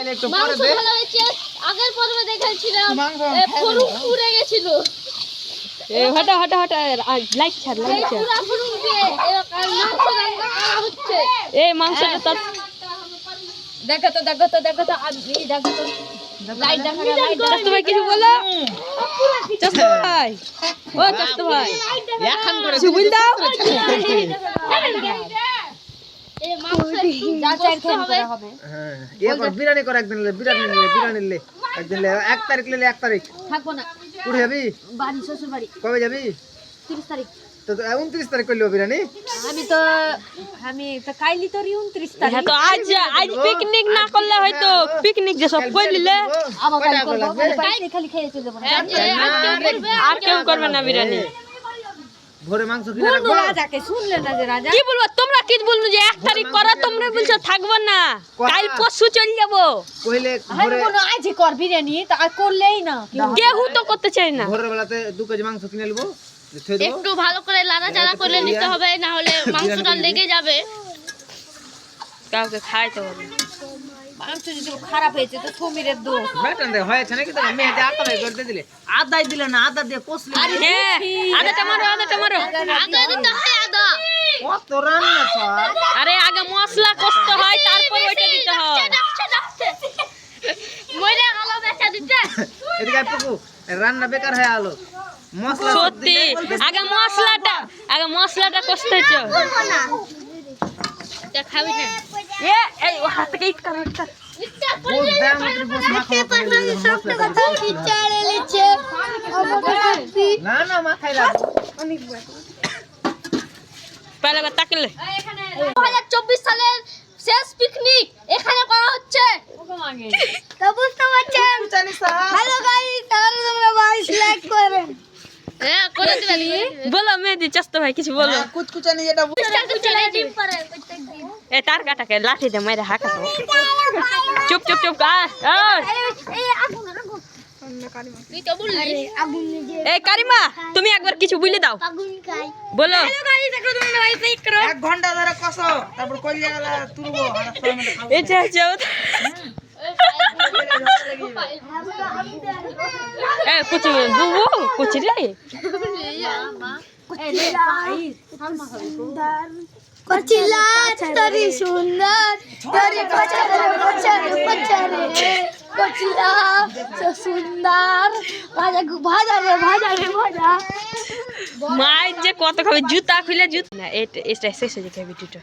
মাংস ভালো হয়েছে। আগের পর্বে দেখাইছিলাম ফরুক পুড়ে গেছিল। হটা হটা হটা লাইট ছাড় পুরা ফরুক দিয়ে এবার মাংস রান্না করা হচ্ছে। এই মাংসটা তো দেখো তো আমি দেখো তো লাইট দেখা লাইট চাস্তো ভাই কিছু বলো। চাস্তো ভাই ও চাস্তো ভাই এখন করে সুবিল দাও। এই মাংস যা চাই খেতে হবে। হ্যাঁ এবার বিরিয়ানি করে একদিন বিরিয়ানি নিলে একদিন 1 তারিখ নিলে 1 তারিখ থাকবো না। কোথায় যাবি? বাড়ি শ্বশুর বাড়ি। কবে যাবি? 30 তারিখ। তো 29 তারিখ করলি বিরিয়ানি। আমি তো কাইলি তোর 29 তারিখ। হ্যাঁ তো আজ পিকনিক না করলে হয়তো পিকনিক যে সব কই নিলে আবার কাল করব। খালি খেয়ে চলে যাব। আর কেউ করবে না বিরিয়ানি। ভোরে মাংস কিনে রাখবো। রাজাকে শুনলে না যে রাজা কি বলবো তোমরা কি বলছো যে 1 তারিখ করা তোমরা বলছো থাকবো না কাল পরশু চলে যাব। কইলে আমি বলো আজ কর বিরিয়ানি তা আর করলেই না। কেউ তো করতে চাই না। ভোরের বেলাতে 2 কেজি মাংস কিনে নেব। একটু ভালো করে লাড়াচাড়া করে নিতে হবে, না হলে মাংসটা লেগে যাবে। কাউকে খাইতে হবে। মাংস যদি খারাপ হয়েছে তো সমীরের দোষ। বেটন দে হয়েছে নাকি তো মেহেদি আতালাই করতে দিলে আদাই দিলে না আদা দিয়ে কষলি হ্যাঁ আদাটা মারো আগে দিতে হয় আদা। কত রান্না স্যার আরে আগে মশলা কষতে হয় তারপর ওইটা দিতে হয়। মইরা আলো বেচা দিতে। এদিকে পুকু রান্না বেকার হয়ে আলো মশলা সত্যি আগে মশলাটা কষতে হচ্ছে। তা খাবি না। এই ও হাত থেকে ইট কর বহুত দাম করে বস মাখা না না মাখাই লাগ পরে আবার তাকলে 2024 সালের শেষ পিকনিক এখানে করা হচ্ছে। তো বুঝতে পারছেন। হ্যালো গাইস, তাহলে তোমরা গাইস লাইক করেন। হ্যাঁ করে দিবেন। বলো মেহেদি চাস্তো ভাই কিছু বলো। কুচকুচানি যেটা ডিম পারে প্রত্যেকদিন। এ তার কাটাকে লাঠি দে মাইরে হাঁকা তো। চুপ চুপ চুপ এই আগুন তুই তো বললি আগুন নিজে এই কারিমা তুমি একবার কিছু বলে দাও আগুন খাই। বলো। হ্যালো গাইস, দেখো তোমরা গাইস লাইক করো। 1 ঘন্টা ধরে কষো তারপর কইলে গেল তুলবো আর 6 মিনিট খাবো এটা যাও এ কুচ বুবু কুচ রে কচিলা তরি সুন্দর তরি কচরে কচিলা সুন্দর ভাজা রে ভাজা। মাই যে কত খাবে জুতা খুলে জুতা না এটা শেষ হয়ে যাবে ভিডিওটা।